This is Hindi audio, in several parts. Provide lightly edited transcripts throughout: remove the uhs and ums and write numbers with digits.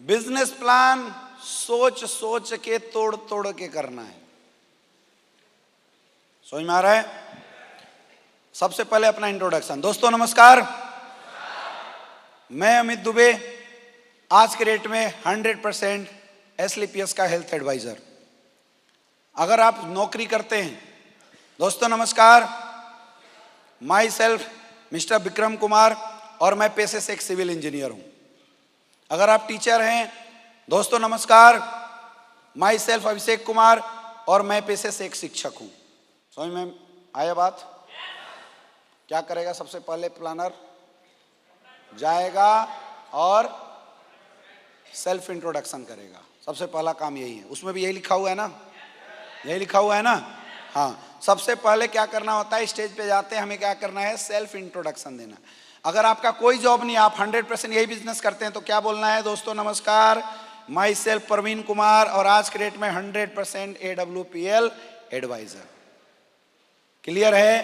बिजनेस प्लान सोच सोच के तोड़ तोड़ के करना है। समझ में आ रहा है? सबसे पहले अपना इंट्रोडक्शन। दोस्तों नमस्कार, मैं अमित दुबे, आज के डेट में 100% एसलीपीएस का हेल्थ एडवाइजर। अगर आप नौकरी करते हैं, दोस्तों नमस्कार, my self mister Vikram Kumar और मैं पेशे से एक सिविल इंजीनियर हूं। अगर आप टीचर हैं, दोस्तों नमस्कार, माई सेल्फ अभिषेक कुमार और मैं पेशे से एक शिक्षक हूं। समझ में आया बात? क्या करेगा सबसे पहले प्लानर? जाएगा और सेल्फ इंट्रोडक्शन करेगा। सबसे पहला काम यही है। उसमें भी यही लिखा हुआ है ना? यही लिखा हुआ है ना? हाँ, सबसे पहले क्या करना होता है, स्टेज पे जाते हैं हमें क्या करना है, सेल्फ इंट्रोडक्शन देना। अगर आपका कोई जॉब नहीं, आप 100% यही बिजनेस करते हैं तो क्या बोलना है? दोस्तों नमस्कार, माई सेल्फ प्रवीण कुमार और आज के डेट में 100% AWPL एडवाइजर। क्लियर है?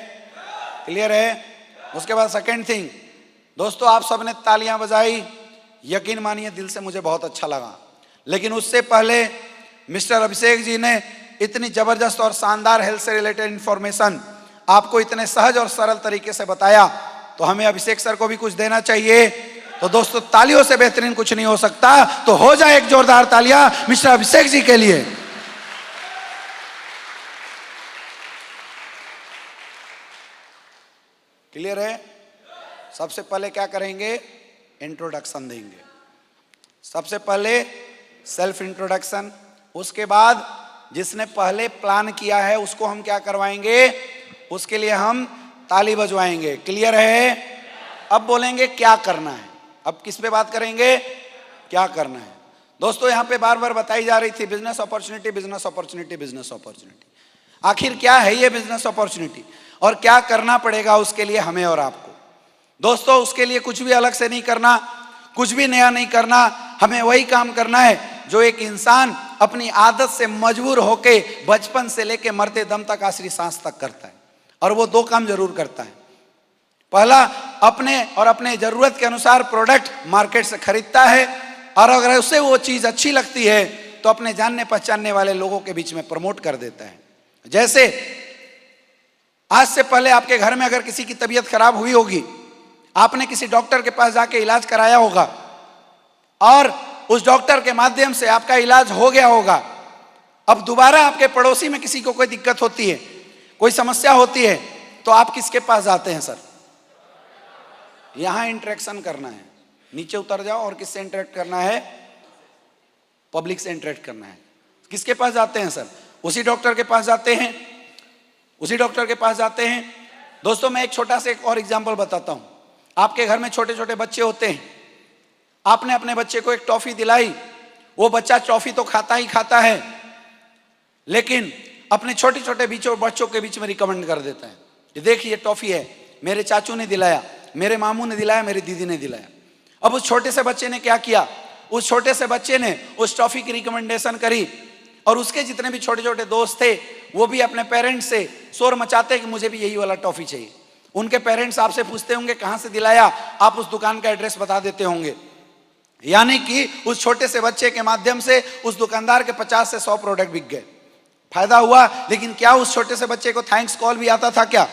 क्लियर है? उसके बाद सेकेंड थिंग, दोस्तों आप सबने तालियां बजाई, यकीन मानिए दिल से मुझे बहुत अच्छा लगा। लेकिन उससे पहले मिस्टर अभिषेक जी ने इतनी जबरदस्त और शानदार हेल्थ से रिलेटेड इंफॉर्मेशन आपको इतने सहज और सरल तरीके से बताया, तो हमें अभिषेक सर को भी कुछ देना चाहिए। तो दोस्तों तालियों से बेहतरीन कुछ नहीं हो सकता, तो हो जाए एक जोरदार तालियां मिस्टर अभिषेक जी के लिए। क्लियर है? सबसे पहले क्या करेंगे? इंट्रोडक्शन देंगे। सबसे पहले सेल्फ इंट्रोडक्शन, उसके बाद जिसने पहले प्लान किया है उसको हम क्या करवाएंगे? उसके लिए हम ताली बजवाएंगे। क्लियर है? अब बोलेंगे क्या करना है। अब किस पे बात करेंगे? क्या करना है। दोस्तों यहाँ पे बार बार बताई जा रही थी business opportunity, business opportunity, business opportunity. आखिर क्या है ये बिजनेस अपॉर्चुनिटी और क्या करना पड़ेगा उसके लिए हमें और आपको? दोस्तों उसके लिए कुछ भी अलग से नहीं करना, कुछ भी नया नहीं करना, हमें वही काम करना है जो एक इंसान अपनी आदत से मजबूर होके बचपन से लेके मरते दम तक, आखिरी सांस तक करता है। और वो दो काम जरूर करता है। पहला, अपने और अपने जरूरत के अनुसार प्रोडक्ट मार्केट से खरीदता है, और अगर उसे वो चीज अच्छी लगती है तो अपने जानने पहचानने वाले लोगों के बीच में प्रमोट कर देता है। जैसे आज से पहले आपके घर में अगर किसी की तबीयत खराब हुई होगी, आपने किसी डॉक्टर के पास जाके इलाज कराया होगा और उस डॉक्टर के माध्यम से आपका इलाज हो गया होगा। अब दोबारा आपके पड़ोसी में किसी को कोई दिक्कत होती है, कोई समस्या होती है, तो आप किसके पास जाते हैं? सर यहां इंटरेक्शन करना है, नीचे उतर जाओ और किससे इंटरेक्ट करना है? पब्लिक से इंटरेक्ट करना है। किसके पास जाते हैं सर? उसी डॉक्टर के पास जाते हैं, उसी डॉक्टर के पास जाते हैं। दोस्तों मैं एक छोटा सा एक और एग्जांपल बताता हूं। आपके घर में छोटे छोटे बच्चे होते हैं, आपने अपने बच्चे को एक टॉफी दिलाई, वो बच्चा टॉफी तो खाता ही खाता है, लेकिन अपने छोटे छोटे बच्चों के बीच में रिकमेंड कर देता है, ये देखिए टॉफी है, मेरे चाचू ने दिलाया, मेरे मामू ने दिलाया, मेरी दीदी ने दिलाया। अब उस छोटे से बच्चे ने क्या किया? उस छोटे से बच्चे ने उस टॉफी की रिकमेंडेशन करी, और उसके जितने भी छोटे छोटे दोस्त थे वो भी अपने पेरेंट्स से शोर मचाते कि मुझे भी यही वाला टॉफी चाहिए। उनके पेरेंट्स आपसे पूछते होंगे कहां से दिलाया, आप उस दुकान का एड्रेस बता देते होंगे। यानी कि उस छोटे से बच्चे के माध्यम से उस दुकानदार के 50 से 100 प्रोडक्ट बिक गए, फायदा हुआ। लेकिन क्या उस छोटे से बच्चे को थैंक्स कॉल भी आता था क्या?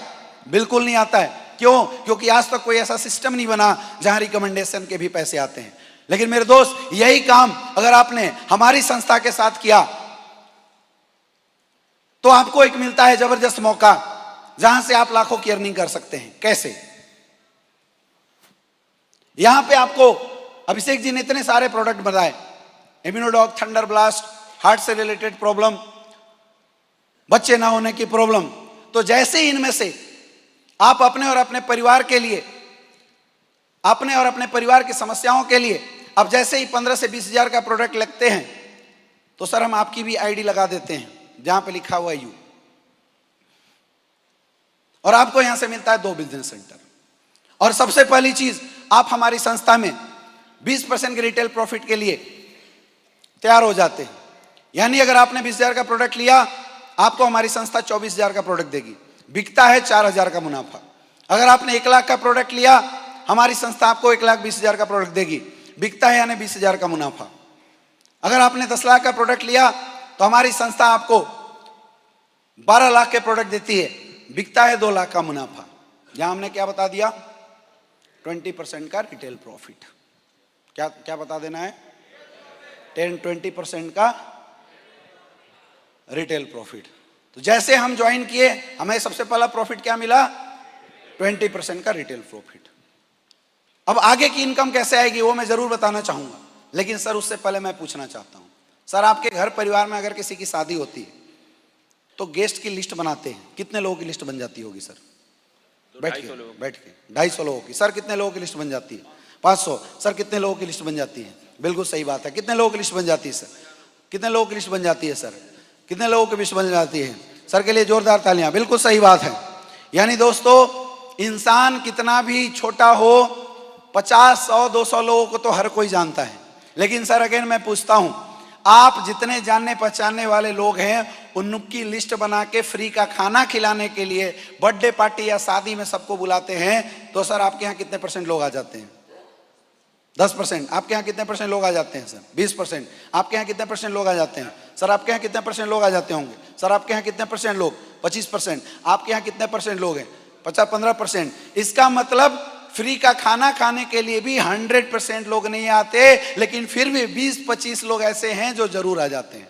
बिल्कुल नहीं आता है। क्यों? क्योंकि आज तक कोई ऐसा सिस्टम नहीं बना जहां रिकमेंडेशन के भी पैसे आते हैं। लेकिन मेरे दोस्त, यही काम अगर आपने हमारी संस्था के साथ किया तो आपको एक मिलता है जबरदस्त मौका, जहां से आप लाखों की अर्निंग कर सकते हैं। कैसे? यहां पे आपको अभिषेक जी ने इतने सारे प्रोडक्ट बताए, इम्यूनोडॉग, थंडर ब्लास्ट, हार्ट से रिलेटेड प्रॉब्लम, बच्चे ना होने की प्रॉब्लम। तो जैसे ही इनमें से आप अपने और अपने परिवार के लिए, अपने और अपने परिवार की समस्याओं के लिए, अब जैसे ही 15 से 20 हजार का प्रोडक्ट लगते हैं तो सर हम आपकी भी आईडी लगा देते हैं जहां पे लिखा हुआ यू, और आपको यहां से मिलता है 2 बिजनेस सेंटर। और सबसे पहली चीज, आप हमारी संस्था में 20% के रिटेल प्रॉफिट के लिए तैयार हो जाते हैं। यानी अगर आपने 20 हजार का प्रोडक्ट लिया, आपको हमारी संस्था 24 हजार का प्रोडक्ट देगी, बिकता है 4 हजार का मुनाफा। अगर आपने 1 लाख का प्रोडक्ट लिया, हमारी संस्था आपको 1,20,000 का प्रोडक्ट देगी, बिकता है यानी 20,000 का मुनाफा। अगर आपने 10 लाख का प्रोडक्ट लिया तो हमारी संस्था आपको 12 लाख के प्रोडक्ट देती है, बिकता है 2 लाख का मुनाफा। यहां हमने क्या बता दिया? 20% का रिटेल प्रॉफिट। क्या क्या बता देना है? 20% का रिटेल प्रॉफिट। तो जैसे हम ज्वाइन किए, हमें सबसे पहला प्रॉफिट क्या मिला? 20% का रिटेल प्रॉफिट। अब आगे की इनकम कैसे आएगी वो मैं जरूर बताना चाहूंगा, लेकिन सर उससे पहले मैं पूछना चाहता हूं, सर आपके घर परिवार में अगर किसी की शादी होती है तो गेस्ट की लिस्ट बनाते हैं, कितने लोगों की लिस्ट बन जाती होगी सर? बैठ के 250 लोगों की। सर कितने लोगों की लिस्ट बन जाती है? 500। सर कितने लोगों की लिस्ट बन जाती है? बिल्कुल सही बात है। कितने लोगों की लिस्ट बन जाती है सर? कितने लोगों की लिस्ट बन जाती है सर? कितने लोगों की लिस्ट बन जाती है? सर के लिए जोरदार तालियां। बिल्कुल सही बात है। यानी दोस्तों, इंसान कितना भी छोटा हो, 50, 100, 200 लोगों को तो हर कोई जानता है। लेकिन सर अगेन मैं पूछता हूं, आप जितने जानने पहचानने वाले लोग हैं उनकी लिस्ट बना के फ्री का खाना खिलाने के लिए बर्थडे पार्टी या शादी में सबको बुलाते हैं, तो सर आपके यहाँ कितने % लोग आ जाते हैं? 10%। आपके यहाँ कितने % लोग आ जाते हैं सर? 20%। आपके यहाँ कितने % लोग आ जाते हैं सर? आपके यहाँ कितने % लोग आ जाते होंगे सर? आपके यहाँ कितने % लोग? 25%। आपके यहाँ कितने % लोग हैं? 50-15%। इसका मतलब फ्री का खाना खाने के लिए भी 100% लोग नहीं आते, लेकिन फिर भी 20-25 लोग ऐसे हैं जो जरूर आ जाते हैं।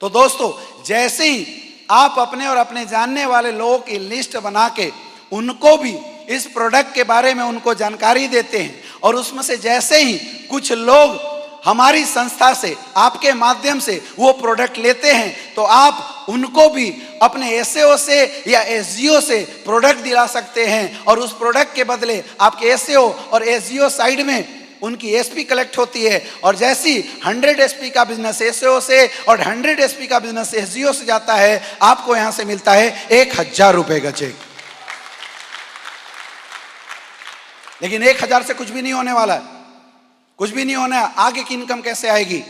तो दोस्तों, जैसे ही आप अपने और अपने जानने वाले लोगों की लिस्ट बना के उनको भी इस प्रोडक्ट के बारे में उनको जानकारी देते हैं, और उसमें से जैसे ही कुछ लोग हमारी संस्था से, आपके माध्यम से वो प्रोडक्ट लेते हैं, तो आप उनको भी अपने एसईओ से या एसजीओ से प्रोडक्ट दिला सकते हैं, और उस प्रोडक्ट के बदले आपके एसईओ और एसजीओ साइड में उनकी एसपी कलेक्ट होती है। और जैसी 100 एसपी का बिजनेस एसईओ से और 100 एसपी का बिजनेस एसजीओ से जाता है, आपको यहां से मिलता है 1000 रुपए का चेक। लेकिन 1000 से कुछ भी नहीं होने वाला है, कुछ भी नहीं होना है। आगे की इनकम कैसे आएगी?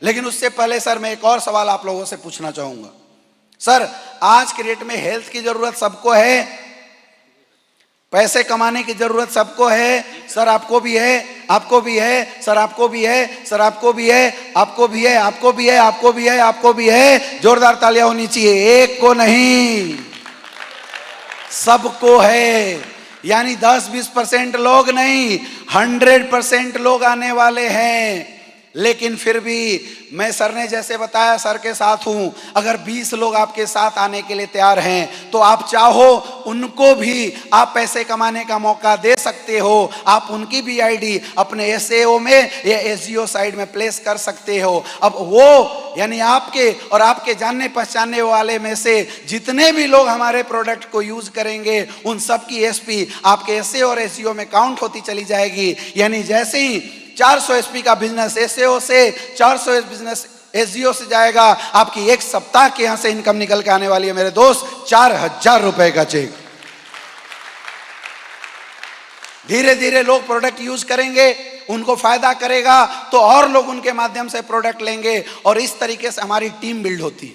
लेकिन उससे पहले सर मैं एक और सवाल आप लोगों से पूछना चाहूंगा। सर आज के डेट में हेल्थ की जरूरत सबको है, पैसे कमाने की जरूरत सबको है। सर आपको भी है, आपको भी है, सर आपको भी है, सर आपको भी है, आपको भी है, आपको भी है, आपको भी है, आपको भी है। जोरदार तालियां होनी चाहिए। एक को नहीं, सबको है। यानी 10-20% लोग नहीं, 100% लोग आने वाले हैं। लेकिन फिर भी मैं सर ने जैसे बताया, सर के साथ हूं। अगर 20 लोग आपके साथ आने के लिए तैयार हैं, तो आप चाहो उनको भी आप पैसे कमाने का मौका दे सकते हो। आप उनकी भी आईडी अपने एसईओ में या एसजीओ साइड में प्लेस कर सकते हो। अब वो यानी आपके और आपके जानने पहचानने वाले में से जितने भी लोग हमारे प्रोडक्ट को यूज करेंगे, उन सब की एसपी आपके एसईओ और एसजीओ में काउंट होती चली जाएगी। यानी जैसे ही 400 एसपी का बिजनेस एसईओ से, 400 बिजनेस एसजीओ से जाएगा, आपकी एक सप्ताह के यहां से इनकम निकल के आने वाली है मेरे दोस्त, 4000 रुपए का चेक। धीरे धीरे लोग प्रोडक्ट यूज करेंगे, उनको फायदा करेगा, तो और लोग उनके माध्यम से प्रोडक्ट लेंगे, और इस तरीके से हमारी टीम बिल्ड होती है।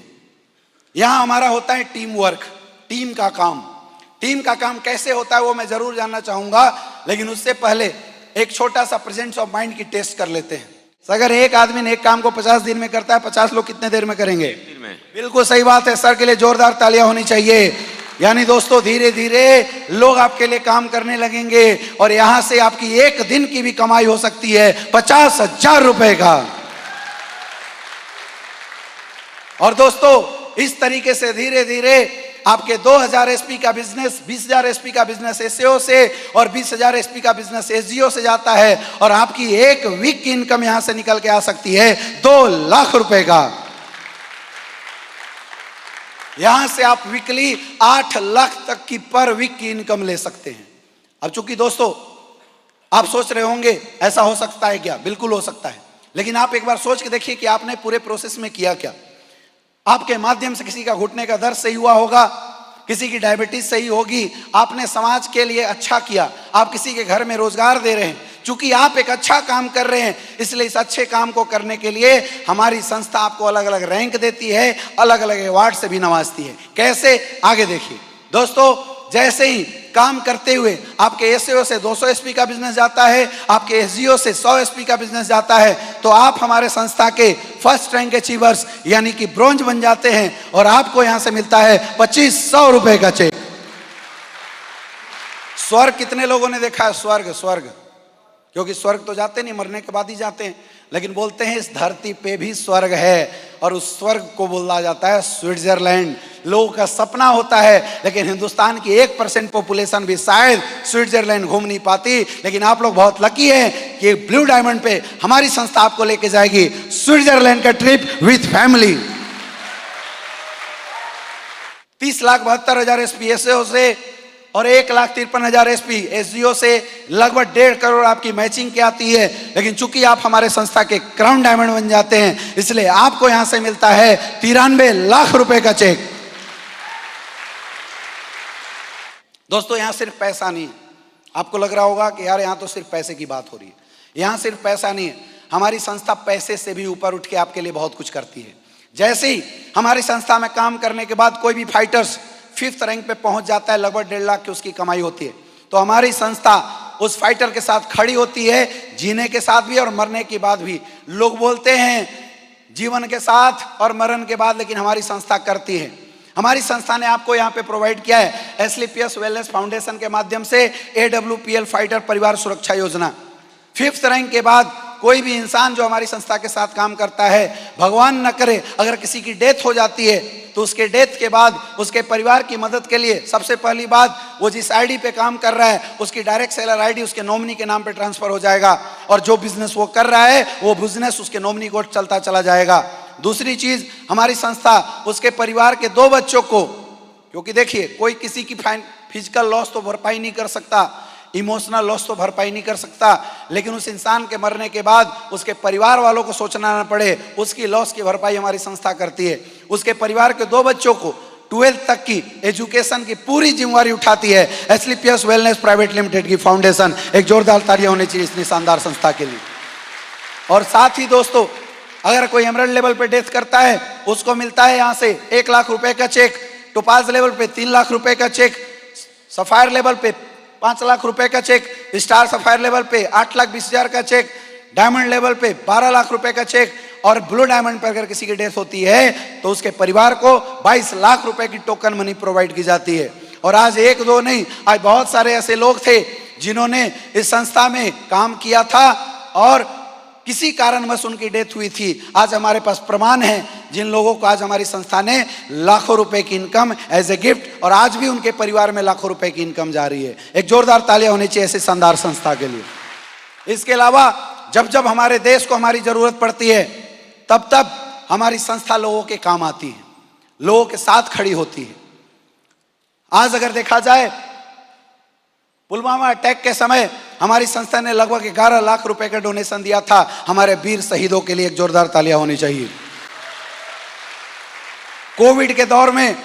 यहां हमारा होता है टीम वर्क, टीम का काम। टीम का काम कैसे होता है वो मैं जरूर जानना चाहूंगा, लेकिन उससे पहले एक छोटा सा प्रेजेंस ऑफ माइंड की टेस्ट कर लेते हैं। अगर एक आदमी ने एक काम को 50 दिन में करता है, 50 लोग कितने देर में करेंगे? बिल्कुल सही बात है। सर के लिए जोरदार तालियां होनी चाहिए। यानी दोस्तों, धीरे धीरे लोग आपके लिए काम करने लगेंगे, और यहां से आपकी एक दिन की भी कमाई हो सकती है 50,000 रुपए का। और दोस्तों, इस तरीके से धीरे धीरे आपके 2000 एसपी का बिजनेस 20,000 एसपी का बिजनेस एसईओ से और 20,000 एसपी का बिजनेस एसजीओ से जाता है, और आपकी एक वीक की इनकम यहां से निकल के आ सकती है 2 लाख रुपए का। यहां से आप वीकली 8 लाख तक की पर वीक की इनकम ले सकते हैं। अब चूंकि दोस्तों आप सोच रहे होंगे ऐसा हो सकता है क्या? बिल्कुल हो सकता है, लेकिन आप एक बार सोच के देखिए कि आपने पूरे प्रोसेस में किया क्या। आपके माध्यम से किसी का घुटने का दर्द सही हुआ होगा, किसी की डायबिटीज सही होगी, आपने समाज के लिए अच्छा किया, आप किसी के घर में रोजगार दे रहे हैं। चूंकि आप एक अच्छा काम कर रहे हैं, इसलिए इस अच्छे काम को करने के लिए हमारी संस्था आपको अलग अलग रैंक देती है, अलग अलग अवार्ड से भी नवाजती है। कैसे? आगे देखिए दोस्तों, जैसे ही काम करते हुए आपके एसईओ से 200 एसपी का बिजनेस जाता है, आपके एसजीओ से 100 एसपी का बिजनेस जाता है, तो आप हमारे संस्था के फर्स्ट रैंक अचीवर्स यानी कि ब्रोंज बन जाते हैं और आपको यहां से मिलता है 2500 रुपए का चेक। स्वर्ग कितने लोगों ने देखा है? स्वर्ग, स्वर्ग, क्योंकि स्वर्ग तो जाते नहीं, मरने के बाद ही जाते हैं, लेकिन बोलते हैं इस धरती पे भी स्वर्ग है, और उस स्वर्ग को बोला जाता है स्विट्जरलैंड। लोगों का सपना होता है, लेकिन हिंदुस्तान की 1% पॉपुलेशन भी शायद स्विट्जरलैंड घूम नहीं पाती, लेकिन आप लोग बहुत लकी हैं कि ब्लू डायमंड पे हमारी संस्था आपको लेके जाएगी स्विट्जरलैंड का trip with family. 30,72,000 SP SO से और 1,53,000 एसपी एसजीओ से लगभग 1.5 करोड़ आपकी मैचिंग की आती है, लेकिन चूंकि आप हमारे संस्था के क्राउन डायमंड बन जाते हैं, इसलिए आपको यहां से मिलता है 93 लाख रुपए का चेक। दोस्तों, यहां सिर्फ पैसा नहीं है। आपको लग रहा होगा कि यार यहां तो सिर्फ पैसे की बात हो रही है। यहां सिर्फ पैसा नहीं है, हमारी संस्था पैसे से भी ऊपर उठ के आपके लिए बहुत कुछ करती है। जैसे ही हमारी संस्था में काम करने के बाद कोई भी फाइटर्स 5th रैंक पे पहुंच जाता है, लगभग 1.5 लाख की उसकी कमाई होती है, तो हमारी संस्था उस फाइटर के साथ खड़ी होती है, जीने के साथ भी और मरने के बाद भी। लोग बोलते हैं जीवन के साथ और मरण के बाद, लेकिन हमारी संस्था करती है। हमारी संस्था ने आपको यहाँ पे प्रोवाइड किया है एसलीपीएस वेलनेस फाउंडेशन के माध्यम से AWPL फाइटर परिवार सुरक्षा योजना। 5th रैंक के बाद कोई भी इंसान जो हमारी संस्था के साथ काम करता है, भगवान न करे अगर किसी की डेथ हो जाती है, तो उसके डेथ के बाद उसके परिवार की मदद के लिए सबसे पहली बात, वो जिस आईडी पे काम कर रहा है उसकी डायरेक्ट सेलर आईडी उसके नॉमिनी के नाम पे ट्रांसफर हो जाएगा, और जो बिजनेस वो कर रहा है वो बिजनेस उसके नॉमिनी को चलता चला जाएगा। दूसरी चीज, हमारी संस्था उसके परिवार के 2 बच्चों को, क्योंकि देखिए कोई किसी की फिजिकल लॉस तो भरपाई नहीं कर सकता, इमोशनल लॉस तो भरपाई नहीं कर सकता, लेकिन उस इंसान के मरने के बाद उसके परिवार वालों को सोचना ना पड़े, उसकी लॉस की भरपाई हमारी संस्था करती है। उसके परिवार के 2 बच्चों को 12th तक की एजुकेशन की पूरी जिम्मेवारी उठाती है एसलीपीएस वेलनेस प्राइवेट लिमिटेड की फाउंडेशन। एक जोरदार तालियां होनी चाहिए इतनी शानदार संस्था के लिए। और साथ ही दोस्तों, अगर कोई एमरल्ड लेवल पे डेथ करता है, उसको मिलता है यहाँ से 1 लाख रुपए का चेक, टोपाज लेवल पे 3 लाख रुपए का चेक, सफायर लेवल पे 5 लाख रुपए का चेक, स्टार सफायर लेवल पे 8,20,000 का चेक, डायमंड लेवल पे 12 लाख रुपए का चेक, और ब्लू डायमंड पर अगर किसी की डेथ होती है तो उसके परिवार को 22 लाख रुपए की टोकन मनी प्रोवाइड की जाती है। और आज 1-2 नहीं, आज बहुत सारे ऐसे लोग थे जिन्होंने इस संस्था में काम किया था और किसी कारणवश उनकी डेथ हुई थी। आज हमारे पास प्रमाण है, जिन लोगों को आज हमारी संस्था ने लाखों रुपए की इनकम एज ए गिफ्ट, और आज भी उनके परिवार में लाखों रुपए की इनकम जा रही है। एक जोरदार तालियां होनी चाहिए ऐसे शानदार संस्था के लिए। इसके अलावा जब जब हमारे देश को हमारी जरूरत पड़ती है, तब तब हमारी संस्था लोगों के काम आती है, लोगों के साथ खड़ी होती है। आज अगर देखा जाए, पुलवामा अटैक के समय हमारी संस्था ने लगभग 11 लाख रुपए का डोनेशन दिया था हमारे वीर शहीदों के लिए। एक जोरदार तालियां होनी चाहिए। कोविड के दौर में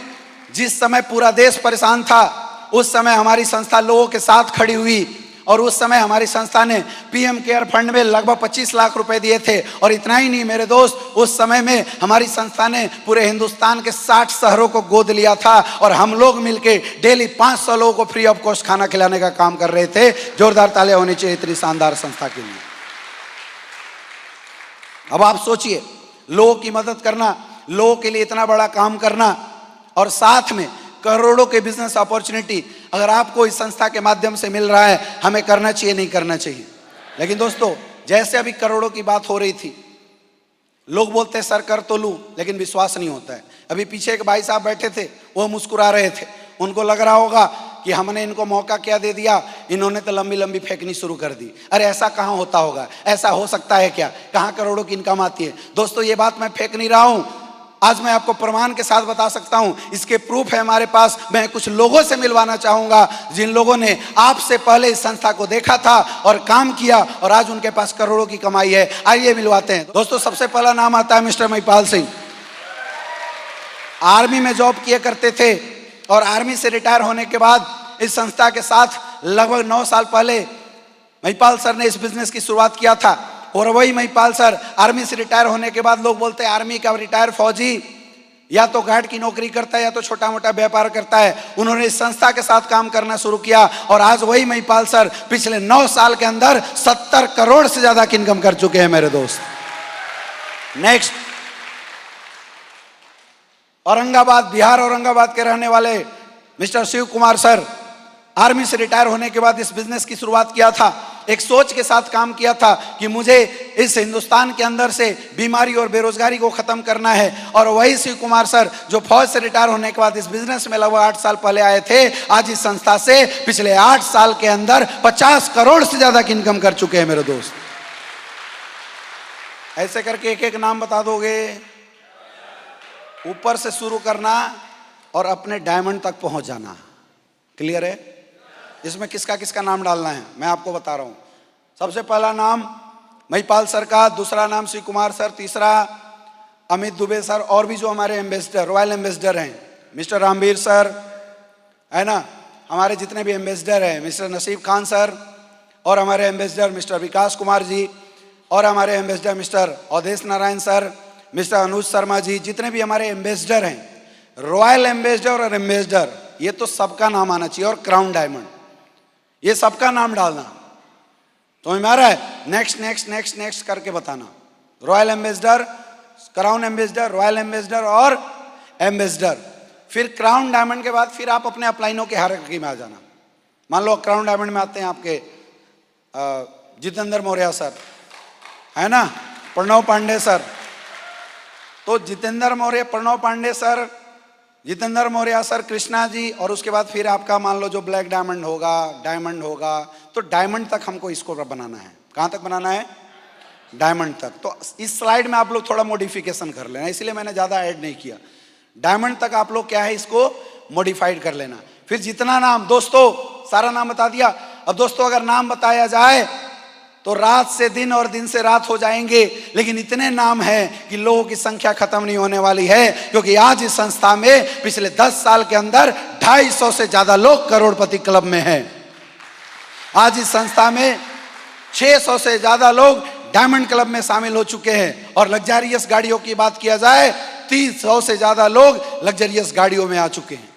जिस समय पूरा देश परेशान था, उस समय हमारी संस्था लोगों के साथ खड़ी हुई, और उस समय हमारी संस्था ने पीएम केयर फंड में लगभग 25 लाख रुपए दिए थे। और इतना ही नहीं मेरे दोस्त, उस समय में हमारी संस्था ने पूरे हिंदुस्तान के 60 शहरों को गोद लिया था, और हम लोग मिलके डेली 500 लोगों को फ्री ऑफ कॉस्ट खाना खिलाने का काम कर रहे थे। जोरदार तालियां होनी चाहिए इतनी शानदार संस्था के लिए। अब आप सोचिए, लोगों की मदद करना, लोगों के लिए इतना बड़ा काम करना, और साथ में करोड़ों के बिजनेस अपॉर्चुनिटी अगर आपको इस संस्था के माध्यम से मिल रहा है, हमें करना चाहिए नहीं करना चाहिए। लेकिन दोस्तों, जैसे अभी करोड़ों की बात हो रही थी, लोग बोलते हैं सर कर तो लूं, लेकिन विश्वास नहीं होता है। अभी पीछे एक भाई साहब बैठे थे, वो मुस्कुरा रहे थे, उनको लग रहा होगा कि हमने इनको मौका क्या दे दिया, इन्होंने तो लंबी लंबी फेंकनी शुरू कर दी। अरे ऐसा कहाँ होता होगा, ऐसा हो सकता है क्या, कहाँ करोड़ों की इनकम आती है। दोस्तों, ये बात मैं फेंक नहीं रहा हूं, आज मैं आपको प्रमाण के साथ बता सकता हूं, इसके प्रूफ है हमारे पास। मैं कुछ लोगों से मिलवाना चाहूंगा जिन लोगों ने आपसे पहले इस संस्था को देखा था और काम किया, और आज उनके पास करोड़ों की कमाई है। आइए मिलवाते हैं। दोस्तों, सबसे पहला नाम आता है मिस्टर महिपाल सिंह। आर्मी में जॉब किया करते थे, और आर्मी से रिटायर होने के बाद इस संस्था के साथ लगभग 9 साल पहले महिपाल सर ने इस बिजनेस की शुरुआत किया था। और वही महिपाल सर आर्मी से रिटायर होने के बाद, लोग बोलते हैं आर्मी का रिटायर फौजी या तो गार्ड की नौकरी करता है या तो छोटा मोटा व्यापार करता है। उन्होंने इस संस्था के साथ काम करना शुरू किया और आज वही महिपाल सर पिछले 9 साल के अंदर 70 करोड़ से ज्यादा की इनकम कर चुके हैं मेरे दोस्त। नेक्स्ट, औरंगाबाद, बिहार औरंगाबाद के रहने वाले mister Shiv Kumar sir, army से रिटायर होने के बाद इस बिजनेस की शुरुआत किया था। एक सोच के साथ काम किया था कि मुझे इस हिंदुस्तान के अंदर से बीमारी और बेरोजगारी को खत्म करना है। और वही शिव कुमार सर जो फौज से रिटायर होने के बाद इस बिजनेस में लगभग 8 साल पहले आए थे, आज इस संस्था से पिछले 8 साल के अंदर 50 करोड़ से ज्यादा की इनकम कर चुके हैं मेरे दोस्त। ऐसे करके एक एक नाम बता दोगे, ऊपर से शुरू करना और अपने डायमंड तक पहुंच जाना। क्लियर है? इसमें किसका किसका नाम डालना है मैं आपको बता रहा हूं। सबसे पहला नाम महिपाल सर का, दूसरा नाम शिव कुमार सर, तीसरा अमित दुबे सर, और भी जो हमारे एम्बेसडर, रॉयल एम्बेसडर हैं, मिस्टर रामवीर सर, है ना, हमारे जितने भी एम्बेसडर हैं, मिस्टर नसीब खान सर, और हमारे एम्बेसडर मिस्टर विकास कुमार जी, और हमारे ambassador mister Awadhesh Narayan sir, mister Anuj Sharma ji, जितने भी हमारे एम्बेसडर हैं, रॉयल एम्बेसडर और एम्बेसडर, ये तो सबका नाम आना चाहिए, और क्राउन डायमंड, ये सबका नाम डालना। तो में आ रहा है? नेक्स्ट नेक्स्ट नेक्स्ट नेक्स्ट करके बताना। Royal ambassador, crown ambassador, royal ambassador और एम्बेसडर। फिर क्राउन डायमंड के बाद फिर आप अपने अपलाइनों के हायरार्की में आ जाना। मान लो क्राउन डायमंड में आते हैं आपके जितेंद्र मौर्य सर, है ना, प्रणव पांडे सर। तो जितेंद्र मौर्य, प्रणव पांडे सर, जितेंद्र मौर्य सर, कृष्णा जी, और उसके बाद फिर आपका मान लो जो ब्लैक डायमंड होगा, डायमंड होगा, तो डायमंड तक हमको इसको बनाना है। कहाँ तक बनाना है? डायमंड तक। तो इस स्लाइड में आप लोग थोड़ा मॉडिफिकेशन कर लेना, इसलिए मैंने ज़्यादा ऐड नहीं किया। डायमंड तक आप लोग क्या है, इसको मॉडिफाइड कर लेना। फिर जितना नाम, दोस्तों सारा नाम बता दिया। अब दोस्तों अगर नाम बताया जाए तो रात से दिन और दिन से रात हो जाएंगे, लेकिन इतने नाम हैं कि लोगों की संख्या खत्म नहीं होने वाली है, क्योंकि आज इस संस्था में पिछले 10 साल के अंदर 250 से ज्यादा लोग करोड़पति क्लब में हैं। आज इस संस्था में 600 से ज्यादा लोग डायमंड क्लब में शामिल हो चुके हैं, और लग्जरियस गाड़ियों की बात किया जाए 300 से ज्यादा लोग लग्जरियस गाड़ियों में आ चुके हैं।